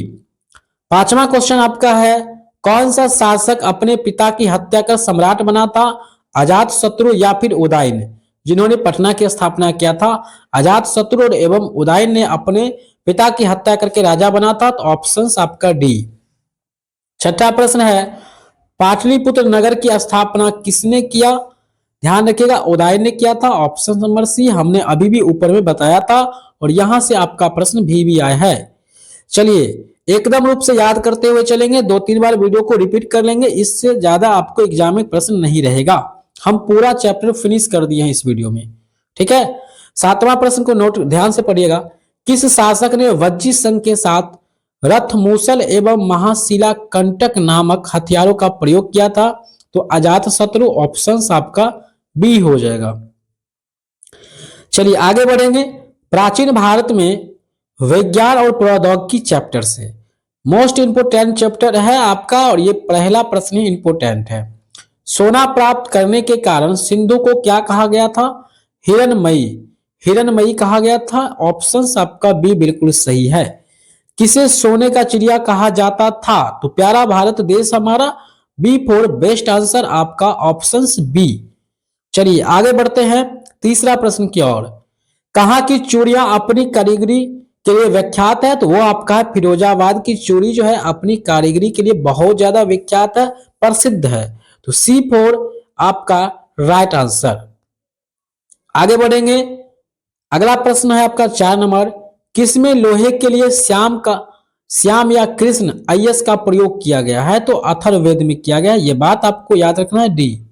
5वां क्वेश्चन आपका है कौन सा शासक अपने पिता की हत्या कर सम्राट बना था? अजातशत्रु या फिर उदयन, जिन्होंने पटना की स्थापना किया था। अजातशत्रु एवं उदयन ने अपने पिता की हत्या करके राजा बना था, तो ऑप्शन आपका डी। छठा प्रश्न है, पाटलिपुत्र नगर की स्थापना किसने किया? ध्यान रखिएगा, उदय ने किया था, ऑप्शन नंबर सी। हमने अभी भी ऊपर में बताया था और यहां से आपका प्रश्न भी आया है। चलिए एकदम रूप से याद करते हुए चलेंगे, 2-3 बार वीडियो को रिपीट कर लेंगे, इससे ज्यादा आपको एग्जाम में प्रश्न नहीं रहेगा। हम पूरा चैप्टर फिनिश कर दिए हैं इस वीडियो में, ठीक है। 7वां प्रश्न को नोट ध्यान से पढ़िएगा। किस शासक ने वज्जी संघ के साथ रथ मूसल एवं महाशिला कंटक नामक हथियारों का प्रयोग किया था? तो अजातशत्रु, ऑप्शन आपका बी हो जाएगा। चलिए आगे बढ़ेंगे। प्राचीन भारत में विज्ञान और प्रौद्योगिकी चैप्टर से मोस्ट इंपोर्टेंट चैप्टर है आपका, और ये पहला प्रश्न ही इंपोर्टेंट है। सोना प्राप्त करने के कारण सिंधु को क्या कहा गया था? हिरणमयी, हिरणमयी कहा गया था, ऑप्शन आपका बी बिल्कुल सही है। किसे सोने का चिड़िया कहा जाता था? तो प्यारा भारत देश हमारा, बी फॉर बेस्ट आंसर आपका ऑप्शन बी। चलिए आगे बढ़ते हैं तीसरा प्रश्न की ओर। कहाँ की चूड़ियां अपनी कारीगरी के लिए विख्यात है? तो वो आपका है फिरोजाबाद की चूड़ी जो है अपनी कारीगरी के लिए बहुत ज्यादा विख्यात है, प्रसिद्ध है। तो सी फोर आपका राइट आंसर। आगे बढ़ेंगे, अगला प्रश्न है आपका 4 नंबर। किसमें लोहे के लिए श्याम या कृष्ण अयस का प्रयोग किया गया है? तो अथर्ववेद में किया गया है, यह बात आपको याद रखना है, डी।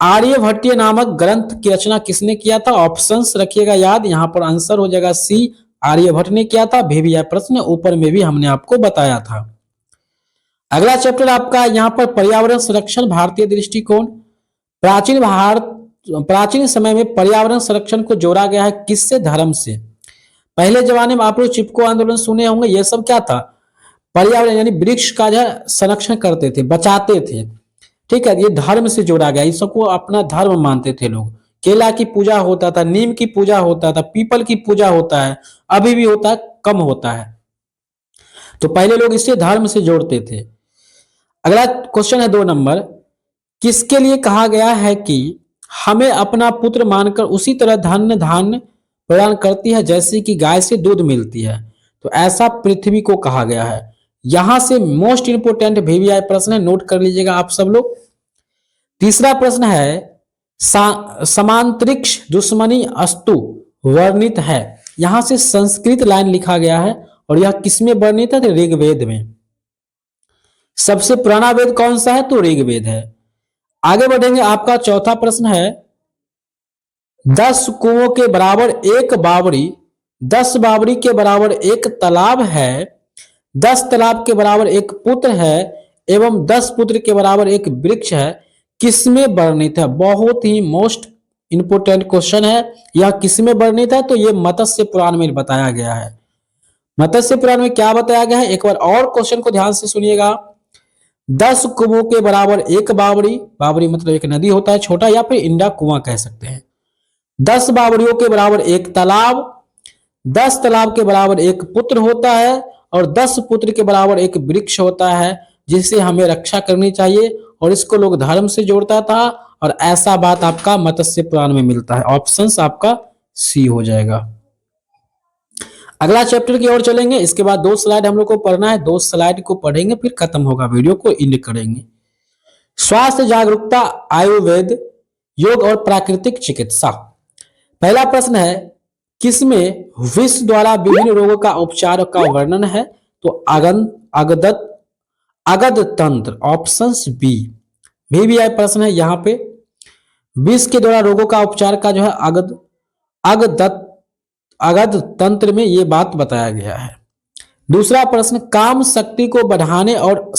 आर्यभट्टीय नामक ग्रंथ की रचना किसने किया था? ऑप्शंस रखिएगा याद, यहां पर आंसर हो जाएगा सी, आर्यभट्ट ने किया था। भी प्रश्न ऊपर में भी हमने आपको बताया था। अगला चैप्टर आपका यहां पर पर्यावरण संरक्षण भारतीय दृष्टिकोण। प्राचीन समय में पर्यावरण संरक्षण को जोड़ा गया है किससे? धर्म से। पहले जमाने में आप लोग चिपको आंदोलन सुने होंगे, यह सब क्या था? पर्यावरण यानी वृक्ष का जो है संरक्षण करते थे, बचाते थे, ठीक है। ये धर्म से जोड़ा गया, इस सबको अपना धर्म मानते थे लोग। केला की पूजा होता था, नीम की पूजा होता था, पीपल की पूजा होता है, अभी भी होता है, कम होता है। तो पहले लोग इसे धर्म से जोड़ते थे। अगला क्वेश्चन है 2 नंबर। किसके लिए कहा गया है कि हमें अपना पुत्र मानकर उसी तरह धन्य धान्य प्रदान करती है जैसे कि गाय से दूध मिलती है? तो ऐसा पृथ्वी को कहा गया है। यहां से मोस्ट इंपोर्टेंट VVI प्रश्न है, नोट कर लीजिएगा आप सब लोग। तीसरा प्रश्न है, समांतरिक्ष दुश्मनी अस्तु वर्णित है। यहां से संस्कृत लाइन लिखा गया है और यह किसमें वर्णित है? तो ऋग्वेद में। सबसे पुराना वेद कौन सा है? तो ऋग्वेद है। आगे बढ़ेंगे, आपका चौथा प्रश्न है, 10 कुओं के बराबर एक बावड़ी, 10 बावड़ी के बराबर एक तालाब है, 10 तालाब के बराबर एक पुत्र है एवं 10 पुत्र के बराबर एक वृक्ष है, किसमें वर्णित है? बहुत ही मोस्ट इंपोर्टेंट क्वेश्चन है। यह किसमें वर्णित है? तो यह मत्स्य पुराण में बताया गया है। मत्स्य पुराण में क्या बताया गया है? एक बार और क्वेश्चन को ध्यान से सुनिएगा। 10 कुओं के बराबर एक बावड़ी, बावड़ी मतलब एक नदी होता है छोटा, या फिर इंडा कुआं कह सकते हैं। 10 बावड़ियों के बराबर एक तालाब, 10 तालाब के बराबर एक पुत्र होता है और 10 पुत्र के बराबर एक वृक्ष होता है, जिसे हमें रक्षा करनी चाहिए, और इसको लोग धर्म से जोड़ता था, और ऐसा बात आपका मत्स्य पुराण में मिलता है। ऑप्शन आपका सी हो जाएगा। अगला चैप्टर की ओर चलेंगे, इसके बाद 2 स्लाइड हम लोग को पढ़ना है, 2 स्लाइड को पढ़ेंगे फिर खत्म होगा, वीडियो को एंड करेंगे। स्वास्थ्य जागरूकता, आयुर्वेद, योग और प्राकृतिक चिकित्सा। पहला प्रश्न है, किसमें विष द्वारा विभिन्न रोगों का उपचार का वर्णन है? तो अगध तंत्र, ऑप्शन बी। VVI प्रश्न है यहाँ पे, विष के द्वारा रोगों का उपचार का जो है अगध तंत्र में ये बात बताया गया है। दूसरा प्रश्न, काम शक्ति को बढ़ाने और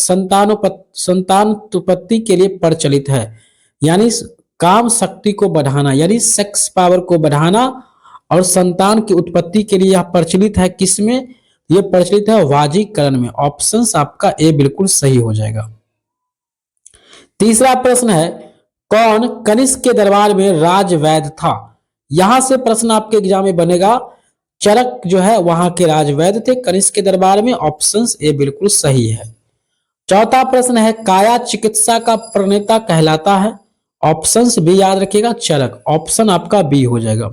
संतानोत्पत्ति के लिए प्रचलित है। यानी काम शक्ति को बढ़ाना यानी सेक्स पावर को बढ़ाना और संतान की उत्पत्ति के लिए यह प्रचलित है। किसमें यह प्रचलित है? वाजीकरण में। ऑप्शन आपका ए बिल्कुल सही हो जाएगा। तीसरा प्रश्न है, कौन कनिष्क के दरबार में राजवैद्य था? यहां से प्रश्न आपके एग्जाम में बनेगा। चरक जो है वहां के राजवैद्य थे कनिष्क के दरबार में। ऑप्शन ए बिल्कुल सही है। चौथा प्रश्न है, काया चिकित्सा का प्रणेता कहलाता है? ऑप्शंस भी याद रखिएगा, चरक। ऑप्शन आपका बी हो जाएगा।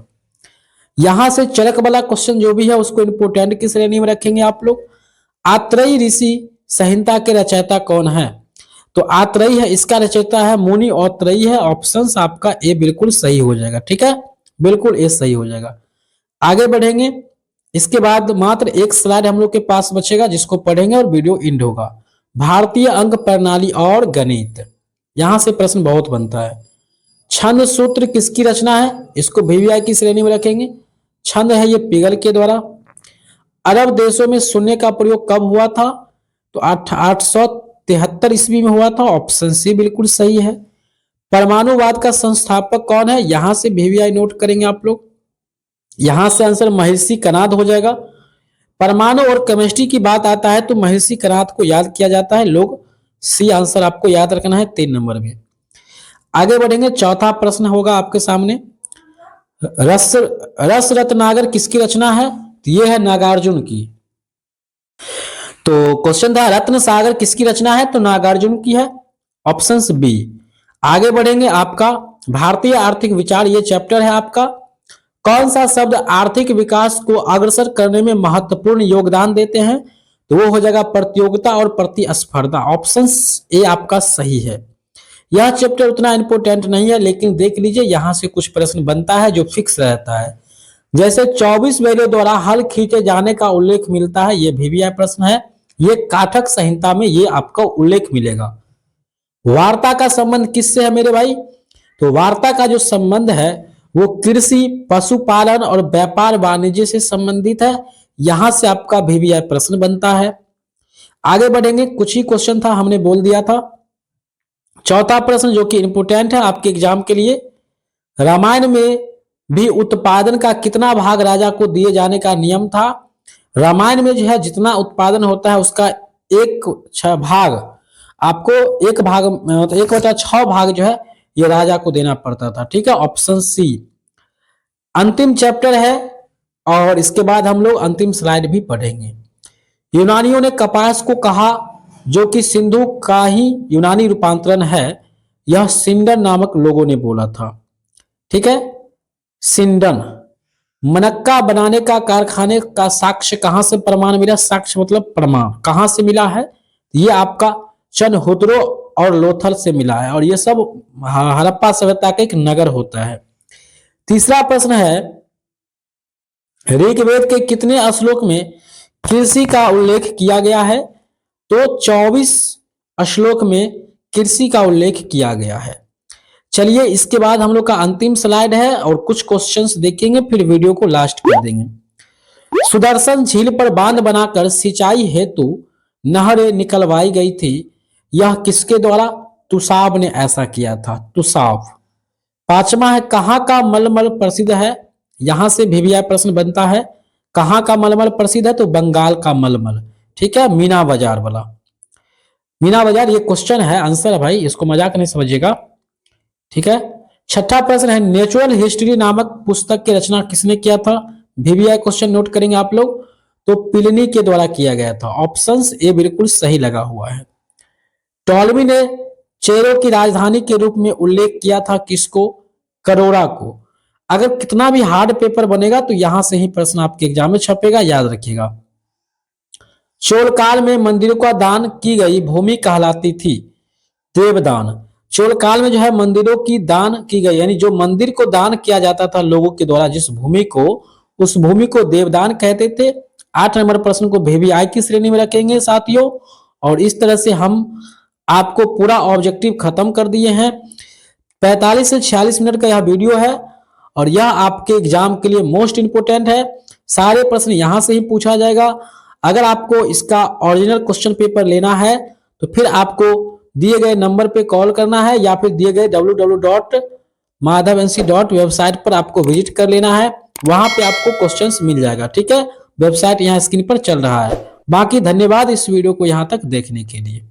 यहां से चरक वाला क्वेश्चन जो भी है उसको इंपोर्टेंट की श्रेणी में रखेंगे आप लोग। आत्रेयी ऋषि संहिता के रचयिता कौन है? तो आत्रेयी है, इसका रचयिता है मुनि औत्रेयी है। ऑप्शन आपका ए बिल्कुल सही हो जाएगा। ठीक है, बिल्कुल ए सही हो जाएगा। आगे बढ़ेंगे, इसके बाद मात्र एक स्लाइड हम लोग के पास बचेगा जिसको पढ़ेंगे और वीडियो एंड होगा। भारतीय अंक प्रणाली और गणित, यहां से प्रश्न बहुत बनता है। छंद सूत्र किसकी रचना है? इसको वीवीआई की श्रेणी में रखेंगे। छंद है ये पिगल के द्वारा। अरब देशों में शून्य का प्रयोग कब हुआ था? तो 873 ईस्वी में हुआ था। ऑप्शन सी बिल्कुल सही है। परमाणुवाद का संस्थापक कौन है? यहां से वीवीआई नोट करेंगे आप लोग। यहां से आंसर महर्षि कनाद हो जाएगा। परमाणु और केमिस्ट्री की बात आता है तो महर्षि कनाद को याद किया जाता है। लोग सी आंसर आपको याद रखना है 3 नंबर में। आगे बढ़ेंगे, चौथा प्रश्न होगा आपके सामने। रस रत्नाकर किसकी रचना है? तो ये है नागार्जुन की। तो क्वेश्चन था रत्न सागर किसकी रचना है? तो नागार्जुन की है। Option B. आगे बढ़ेंगे, आपका भारतीय आर्थिक विचार ये चैप्टर है आपका। कौन सा शब्द आर्थिक विकास को अग्रसर करने में महत्वपूर्ण योगदान देते हैं? तो वो हो जाएगा प्रतियोगिता और प्रतिस्पर्धा। ऑप्शन ए आपका सही है। यह चैप्टर उतना इंपोर्टेंट नहीं है, लेकिन देख लीजिए यहां से कुछ प्रश्न बनता है जो फिक्स रहता है। जैसे 24 बैलों द्वारा हल खींचे जाने का उल्लेख मिलता है, ये वीवीआई प्रश्न है। ये काठक संहिता में ये आपका उल्लेख मिलेगा। वार्ता का संबंध किससे है मेरे भाई? तो वार्ता का जो संबंध है वो कृषि, पशुपालन और व्यापार वाणिज्य से संबंधित है। यहां से आपका वीवीआई प्रश्न बनता है। आगे बढ़ेंगे, कुछ ही क्वेश्चन था हमने बोल दिया था। चौथा प्रश्न जो कि इंपोर्टेंट है आपके एग्जाम के लिए, रामायण में भी उत्पादन का कितना भाग राजा को दिए जाने का नियम था? रामायण में जो है जितना उत्पादन होता है उसका 1/6 आपको 1/6 भाग जो है ये राजा को देना पड़ता था। ठीक है, ऑप्शन सी। अंतिम चैप्टर है और इसके बाद हम लोग अंतिम स्लाइड भी पढ़ेंगे। यूनानियों ने कपास को कहा, जो कि सिंधु का ही यूनानी रूपांतरण है। यह सिंडन नामक लोगों ने बोला था। ठीक है, सिंडन। मनक्का बनाने का कारखाने का साक्ष्य कहां से प्रमाण मिला? साक्ष्य मतलब प्रमाण कहां से मिला है? ये आपका चनहुद्रो और लोथल से मिला है, और ये सब हड़प्पा सभ्यता का एक नगर होता है। तीसरा प्रश्न है, ऋग्वेद के कितने श्लोक में कृषि का उल्लेख किया गया है? तो 24 श्लोक में कृषि का उल्लेख किया गया है। चलिए, इसके बाद हम लोग का अंतिम स्लाइड है और कुछ क्वेश्चंस देखेंगे, फिर वीडियो को लास्ट कर देंगे। सुदर्शन झील पर बांध बनाकर सिंचाई हेतु नहरें निकलवाई गई थी। यह किसके द्वारा? तुसाब ने ऐसा किया था, तुसाब। पांचवा है, कहां का मलमल प्रसिद्ध है? यहां से वीवीआई प्रश्न बनता है। कहां का मलमल प्रसिद्ध है? तो बंगाल का मलमल। ठीक है, मीना बाजार वाला। मीना बाजार ये क्वेश्चन है, आंसर है भाई, इसको मजाक नहीं समझिएगा। ठीक है, छठा प्रश्न है, नेचुरल हिस्ट्री नामक पुस्तक की रचना किसने किया था? वीवीआई क्वेश्चन नोट करेंगे आप लोग। तो प्लिनी के द्वारा किया गया था। ऑप्शन ए बिल्कुल सही लगा हुआ है। टॉलमी ने चेरो की राजधानी के रूप में उल्लेख किया था किसको? करोड़ा को। अगर कितना भी हार्ड पेपर बनेगा तो यहां से ही प्रश्न आपके एग्जाम में छपेगा, याद रखिएगा। चोल काल में मंदिरों का दान की गई भूमि कहलाती थी देवदान। चोल काल में जो है मंदिरों की दान की गई, यानी जो मंदिर को दान किया जाता था लोगों के द्वारा जिस भूमि को, उस भूमि को देवदान कहते थे। 8 नंबर प्रश्न को वीवीआई की श्रेणी में रखेंगे साथियों। और इस तरह से हम आपको पूरा ऑब्जेक्टिव खत्म कर दिए हैं। 45 से 46 मिनट का यह वीडियो है और यह आपके एग्जाम के लिए मोस्ट इंपोर्टेंट है। सारे प्रश्न यहां से ही पूछा जाएगा। अगर आपको इसका ओरिजिनल क्वेश्चन पेपर लेना है तो फिर आपको दिए गए नंबर पे कॉल करना है या फिर दिए गए www.madhavansi वेबसाइट पर आपको विजिट कर लेना है। वहां पे आपको क्वेश्चंस मिल जाएगा। ठीक है, वेबसाइट यहाँ स्क्रीन पर चल रहा है। बाकी धन्यवाद इस वीडियो को यहाँ तक देखने के लिए।